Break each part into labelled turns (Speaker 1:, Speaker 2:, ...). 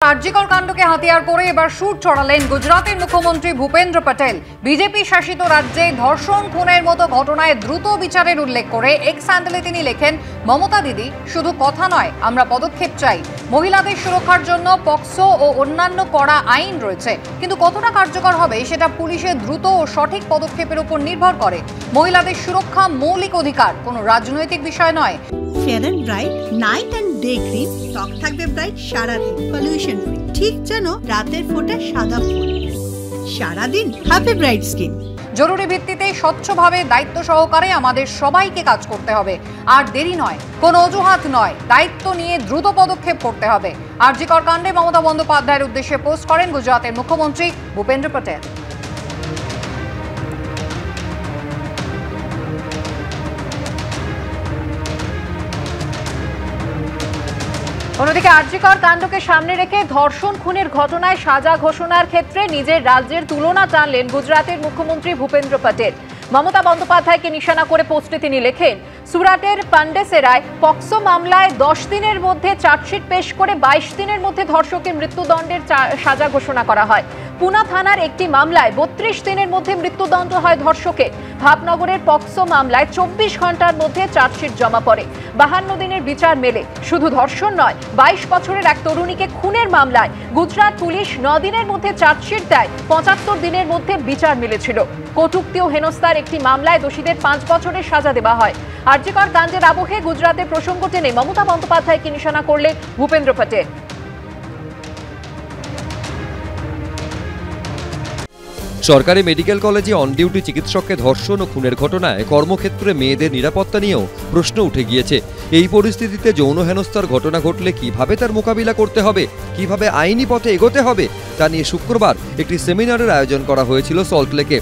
Speaker 1: আরজিকর কাণ্ডকে হাতিয়ার করে এবার সুর চড়ালেন গুজরাতের মুখ্যমন্ত্রী ভূপেন্দ্র প্যাটেল। বিজেপি শাসিত রাজ্যে ধর্ষণ খুনের মতো ঘটনায় দ্রুত বিচারের উল্লেখ করে এক্স হ্যান্ডেলে তিনি লেখেন, মমতা দিদি, শুধু কথা নয়, আমরা পদক্ষেপ চাই। মহিলাদের সুরক্ষার জন্য পক্সো ও অন্যান্য কড়া আইন রয়েছে, কিন্তু কতটা কার্যকর হবে সেটা পুলিশের দ্রুত ও সঠিক পদক্ষেপের উপর নির্ভর করে। মহিলাদের সুরক্ষা মৌলিক অধিকার, কোনো রাজনৈতিক বিষয় নয়।
Speaker 2: Fair and bright night and day cream, ত্বক থাকবে ব্রাইট সারাদিন, পলিউশন ফ্রি, ঠিক যেন রাতের ফোঁটা সাদা ফুল। সারাদিন হ্যাপি ব্রাইট স্কিন।
Speaker 1: জরুরি ভিত্তিতে স্বচ্ছভাবে দায়িত্ব সহকারে আমাদের সবাইকে কাজ করতে হবে। আর দেরি নয়, কোনো অজুহাত নয়, দায়িত্ব নিয়ে দ্রুত পদক্ষেপ করতে হবে। আরজিকর কাণ্ডে মমতা বন্দ্যোপাধ্যায়ের উদ্দেশ্যে পোস্ট করেন গুজরাতের মুখ্যমন্ত্রী ভূপেন্দ্র প্যাটেল। অন্যদিকে আরজিকর কাণ্ডকে সামনে রেখে ধর্ষণ খুনের ঘটনায় সাজা ঘোষণার ক্ষেত্রে নিজের রাজ্যের তুলনা টানলেন গুজরাতের মুখ্যমন্ত্রী ভূপেন্দ্র প্যাটেল। মমতা বন্দ্যোপাধ্যায়কে নিশানা করে পোস্টে তিনি লেখেন, সুরাটের পান্ডেসেরায় পক্সো মামলায় 10 দিনের মধ্যে চার্জশিট পেশ করে 22 দিনের মধ্যে ধর্ষকের মৃত্যুদণ্ডের সাজা ঘোষণা করা হয়। পুনা থানার একটি মামলায় 32 দিনের মধ্যে মৃত্যুদণ্ড হয় ধর্ষকের। ভাবনগরের পক্সো মামলায় 24 ঘন্টার মধ্যে চার্জশিট জমা পড়ে, 52 দিনের বিচার মেলে। শুধু ধর্ষণ নয়, 22 বছরের এক তরুণীকে খুনের মামলায় গুজরাট পুলিশ 9 দিনের মধ্যে চার্জশিট দেয়, 75 দিনের মধ্যে বিচার মিলেছিল। কটূক্তি ও হেনস্থার একটি মামলায় দোষীদের 5 বছরের সাজা দেওয়া হয়। আরজিকর কাণ্ডের আবহে গুজরাতের প্রসঙ্গ টেনে মমতা বন্দ্যোপাধ্যায়কে নিশানা করলেন ভূপেন্দ্র প্যাটেল।
Speaker 3: সরকারি মেডিকেল কলেজে অন ডিউটি চিকিৎসককে ধর্ষণ ও খুনের ঘটনায় কর্মক্ষেত্রে মেয়েদের নিরাপত্তা নিয়েও প্রশ্ন উঠে গিয়েছে। এই পরিস্থিতিতে যৌন হেনস্থার ঘটনা ঘটলে কিভাবে তার মোকাবিলা করতে হবে, কিভাবে আইনি পথে এগোতে হবে, তা নিয়ে শুক্রবার একটি সেমিনারের আয়োজন করা হয়েছিল সল্টলেকে।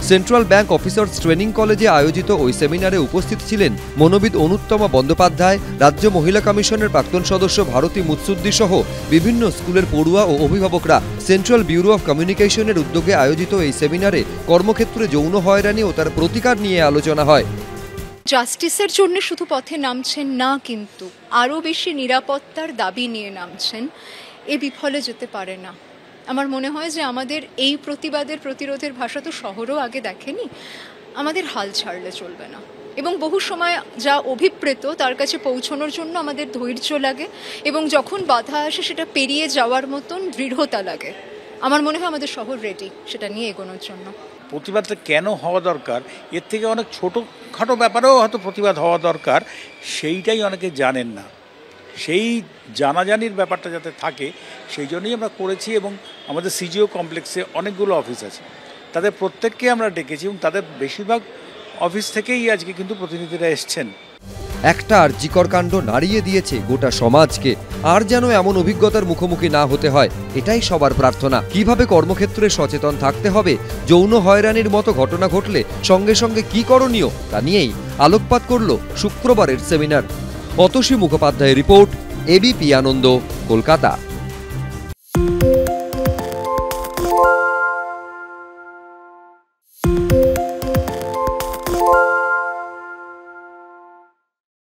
Speaker 3: সেন্ট্রাল ব্যাংক অফিসার্স ট্রেনিং কলেজে আয়োজিত ওই সেমিনারে উপস্থিত ছিলেন মনোবিদ অনুত্তমা বন্দ্যোপাধ্যায়, রাজ্য মহিলা কমিশনের প্রাক্তন সদস্য ভারতী মুৎসুদ্দি সহ বিভিন্ন স্কুলের পড়ুয়া ও অভিভাবকরা। সেন্ট্রাল ব্যুরো অফ কমিউনিকেশনের উদ্যোগে আয়োজিত এই সেমিনারে কর্মক্ষেত্রে যৌন হয়রানি ও তার প্রতিকার নিয়ে আলোচনা হয়।
Speaker 4: জাস্টিসের জন্য শুধু পথে নামছেন না, কিন্তু আরও বেশি নিরাপত্তার দাবি নিয়ে নামছেন। এ বিফলে যেতে পারে না। আমার মনে হয় যে আমাদের এই প্রতিবাদের প্রতিরোধের ভাষা তো শহরও আগে দেখেনি। আমাদের হাল ছাড়লে চলবে না, এবং বহু সময় যা অভিপ্রেত তার কাছে পৌঁছানোর জন্য আমাদের ধৈর্য লাগে, এবং যখন বাধা আসে সেটা পেরিয়ে যাওয়ার মতন দৃঢ়তা লাগে। আমার মনে হয় আমাদের শহর রেডি সেটা নিয়ে এগোনোর জন্য।
Speaker 5: প্রতিবাদটা কেন হওয়া দরকার, এর থেকে অনেক ছোটোখাটো ব্যাপারেও হয়তো প্রতিবাদ হওয়া দরকার, সেইটাই অনেকে জানেন না। সেই জানাজানির ব্যাপারটা যাতে থাকে সেই জন্যই আমরা করেছি। এবং আমাদের সিজিও কমপ্লেক্সে অনেকগুলো অফিস আছে, তাদের প্রত্যেককে আমরা ডেকেছি, এবং তাদের বেশিরভাগ অফিস থেকেই আজকে কিন্তু প্রতিনিধিরা এসছেন।
Speaker 3: একটা আরজিকর কাণ্ড নাড়িয়ে দিয়েছে গোটা সমাজকে। আর যেন এমন অভিজ্ঞতার মুখোমুখি না হতে হয়, এটাই সবার প্রার্থনা। কিভাবে কর্মক্ষেত্রে সচেতন থাকতে হবে, যৌন হয়রানির মতো ঘটনা ঘটলে সঙ্গে সঙ্গে কি করণীয়, তা নিয়েই আলোকপাত করল শুক্রবারের সেমিনার। অতসী মুখোপাধ্যায়ের রিপোর্ট, এবিপি আনন্দ, কলকাতা।